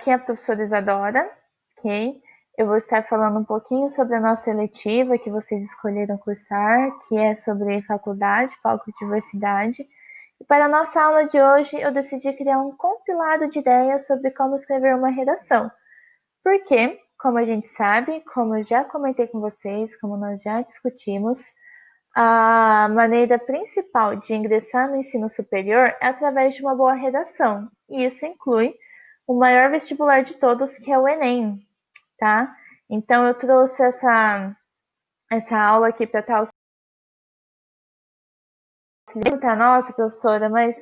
Aqui é a professora Isadora, ok? Eu vou estar falando um pouquinho sobre a nossa eletiva que vocês escolheram cursar, que é sobre faculdade, palco diversidade. E para a nossa aula de hoje, eu decidi criar um compilado de ideias sobre como escrever uma redação. Porque, como a gente sabe, como eu já comentei com vocês, como nós já discutimos, a maneira principal de ingressar no ensino superior é através de uma boa redação. E isso inclui o maior vestibular de todos, que é o Enem, tá? Então eu trouxe essa aula aqui para estar auxiliando para nossa professora, mas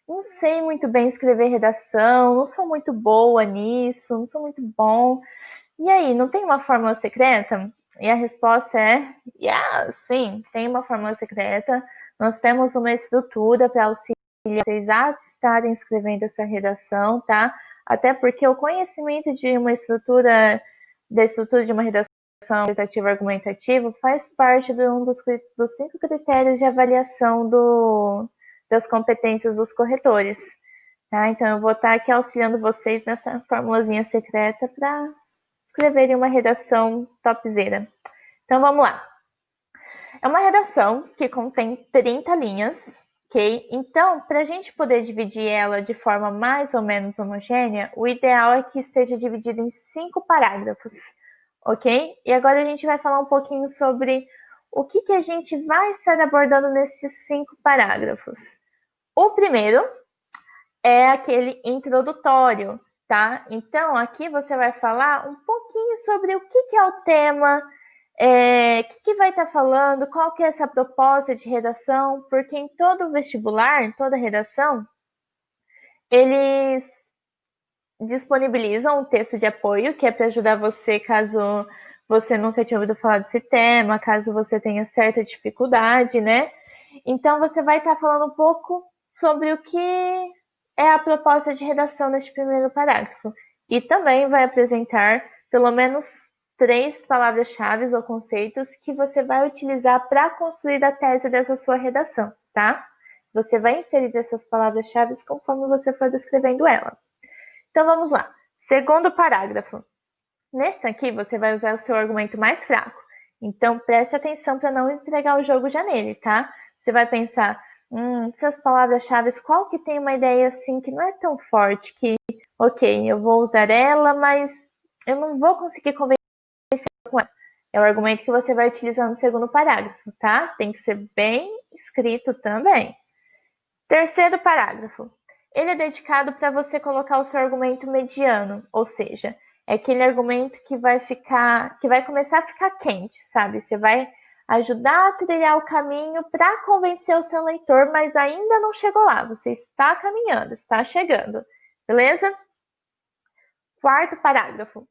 não sei muito bem escrever redação, não sou muito boa nisso, não sou muito bom. E aí, não tem uma fórmula secreta? E a resposta é: yeah, sim, tem uma fórmula secreta. Nós temos uma estrutura para auxiliar vocês a estarem escrevendo essa redação, tá? Até porque o conhecimento de uma estrutura, da estrutura de uma redação interpretativa argumentativa faz parte de um dos 5 critérios de avaliação das competências dos corretores. Tá? Então, eu vou estar aqui auxiliando vocês nessa formulazinha secreta para escreverem uma redação topzera. Então, vamos lá. É uma redação que contém 30 linhas, ok? Então, para a gente poder dividir ela de forma mais ou menos homogênea, o ideal é que esteja dividido em 5 parágrafos, ok? E agora a gente vai falar um pouquinho sobre o que a gente vai estar abordando nesses 5 parágrafos. O primeiro é aquele introdutório, tá? Então, aqui você vai falar um pouquinho sobre o que é o tema, o que vai estar falando, qual que é essa proposta de redação, porque em todo vestibular, em toda redação, eles disponibilizam um texto de apoio, que é para ajudar você caso você nunca tinha ouvido falar desse tema, caso você tenha certa dificuldade, né? Então, você vai estar falando um pouco sobre o que é a proposta de redação neste primeiro parágrafo. E também vai apresentar pelo menos 3 palavras-chave ou conceitos que você vai utilizar para construir a tese dessa sua redação, tá? Você vai inserir essas palavras-chave conforme você for descrevendo ela. Então vamos lá. Segundo parágrafo. Nesse aqui você vai usar o seu argumento mais fraco. Então preste atenção para não entregar o jogo já nele, tá? Você vai pensar, essas palavras-chave, qual que tem uma ideia assim que não é tão forte, que, ok, eu vou usar ela, mas eu não vou conseguir convencer com ela. É o argumento que você vai utilizar no segundo parágrafo, tá? Tem que ser bem escrito também. Terceiro parágrafo. Ele é dedicado para você colocar o seu argumento mediano, ou seja, é aquele argumento que vai começar a ficar quente, sabe? Você vai ajudar a trilhar o caminho para convencer o seu leitor, mas ainda não chegou lá. Você está caminhando, está chegando, beleza? Quarto parágrafo.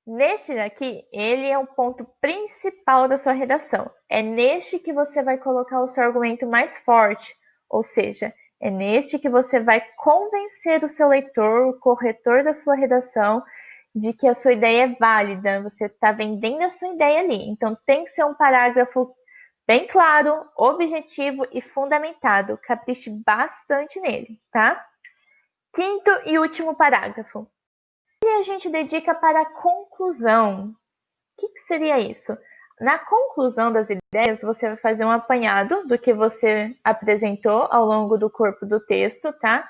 Neste daqui, ele é o ponto principal da sua redação. É neste que você vai colocar o seu argumento mais forte, ou seja, é neste que você vai convencer o seu leitor, o corretor da sua redação, de que a sua ideia é válida, você está vendendo a sua ideia ali. Então, tem que ser um parágrafo bem claro, objetivo e fundamentado. Capriche bastante nele, tá? Quinto e último parágrafo. E a gente dedica para a conclusão. O que seria isso? Na conclusão das ideias, você vai fazer um apanhado do que você apresentou ao longo do corpo do texto, tá?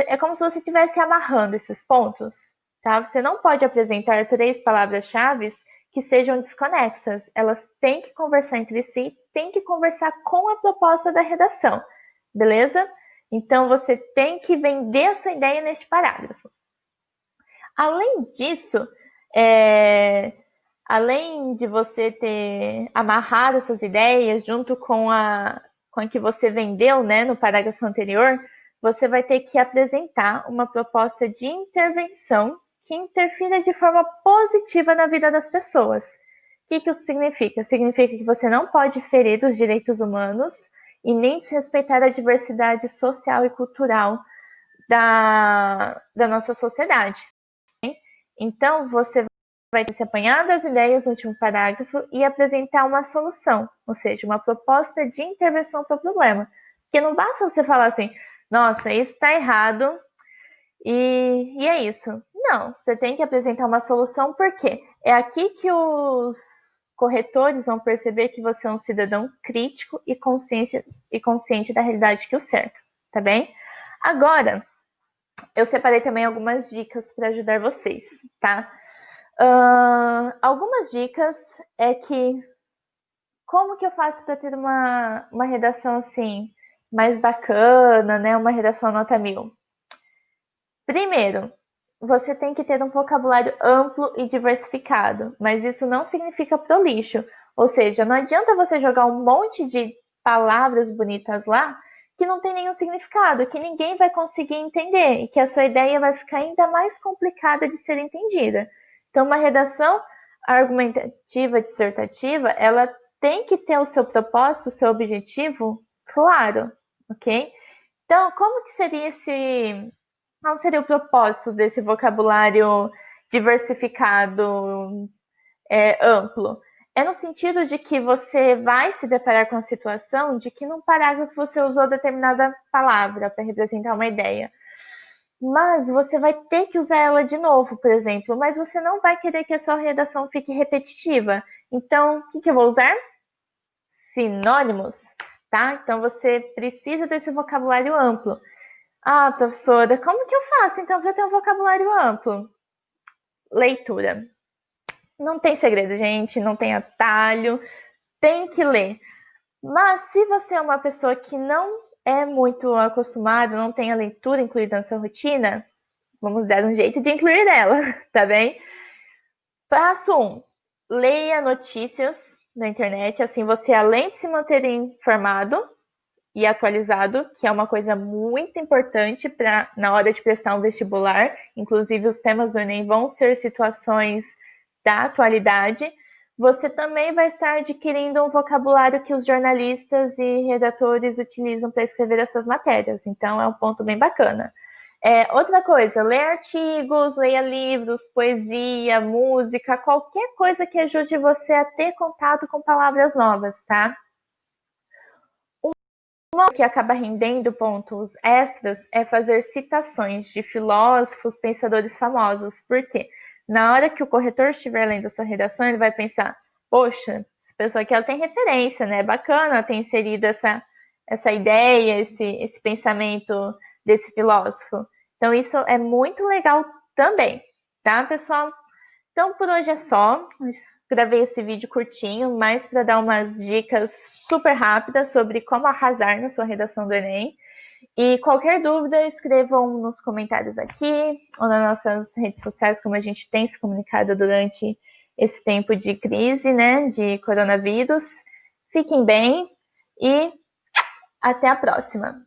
É como se você estivesse amarrando esses pontos, tá? Você não pode apresentar 3 palavras-chave que sejam desconexas. Elas têm que conversar entre si, têm que conversar com a proposta da redação, beleza? Então, você tem que vender a sua ideia neste parágrafo. Além disso, além de você ter amarrado essas ideias junto com a que você vendeu, né, no parágrafo anterior, você vai ter que apresentar uma proposta de intervenção que interfira de forma positiva na vida das pessoas. O que isso significa? Significa que você não pode ferir os direitos humanos e nem desrespeitar a diversidade social e cultural da nossa sociedade. Então, você vai ter se apanhado as ideias no último parágrafo e apresentar uma solução, ou seja, uma proposta de intervenção para o problema. Porque não basta você falar assim, nossa, isso está errado e é isso. não. Você tem que apresentar uma solução, porque é aqui que os corretores vão perceber que você é um cidadão crítico e consciente da realidade que o cerca, tá bem? Agora, eu separei também algumas dicas para ajudar vocês, tá? Algumas dicas é que como que eu faço para ter uma redação assim mais bacana, né? Uma redação nota 1000. Primeiro, você tem que ter um vocabulário amplo e diversificado, mas isso não significa prolixo. Ou seja, não adianta você jogar um monte de palavras bonitas lá que não tem nenhum significado, que ninguém vai conseguir entender e que a sua ideia vai ficar ainda mais complicada de ser entendida. Então, uma redação argumentativa, dissertativa, ela tem que ter o seu propósito, o seu objetivo claro, ok? Então, como que seria esse qual seria o propósito desse vocabulário diversificado, amplo? É no sentido de que você vai se deparar com a situação de que num parágrafo você usou determinada palavra para representar uma ideia, mas você vai ter que usar ela de novo, por exemplo, mas você não vai querer que a sua redação fique repetitiva. Então, o que eu vou usar? Sinônimos, tá? Então você precisa desse vocabulário amplo. Ah, professora, como que eu faço então para ter um vocabulário amplo? Leitura. Não tem segredo, gente, não tem atalho, tem que ler. Mas se você é uma pessoa que não é muito acostumada, não tem a leitura incluída na sua rotina, vamos dar um jeito de incluir ela, tá bem? Passo 1. Leia notícias na internet, assim você, além de se manter informado, e atualizado, que é uma coisa muito importante para na hora de prestar um vestibular. Inclusive, os temas do Enem vão ser situações da atualidade. Você também vai estar adquirindo um vocabulário que os jornalistas e redatores utilizam para escrever essas matérias. Então, é um ponto bem bacana. Outra coisa, leia artigos, leia livros, poesia, música, qualquer coisa que ajude você a ter contato com palavras novas, tá? Uma que acaba rendendo pontos extras é fazer citações de filósofos, pensadores famosos. Por quê? Na hora que o corretor estiver lendo a sua redação, ele vai pensar: poxa, essa pessoa aqui ela tem referência, né? Bacana ter inserido essa ideia, esse pensamento desse filósofo. Então, isso é muito legal também, tá, pessoal? Então, por hoje é só. Gravei esse vídeo curtinho, mais para dar umas dicas super rápidas sobre como arrasar na sua redação do Enem. E qualquer dúvida, escrevam nos comentários aqui ou nas nossas redes sociais, como a gente tem se comunicado durante esse tempo de crise, né, de coronavírus. Fiquem bem e até a próxima!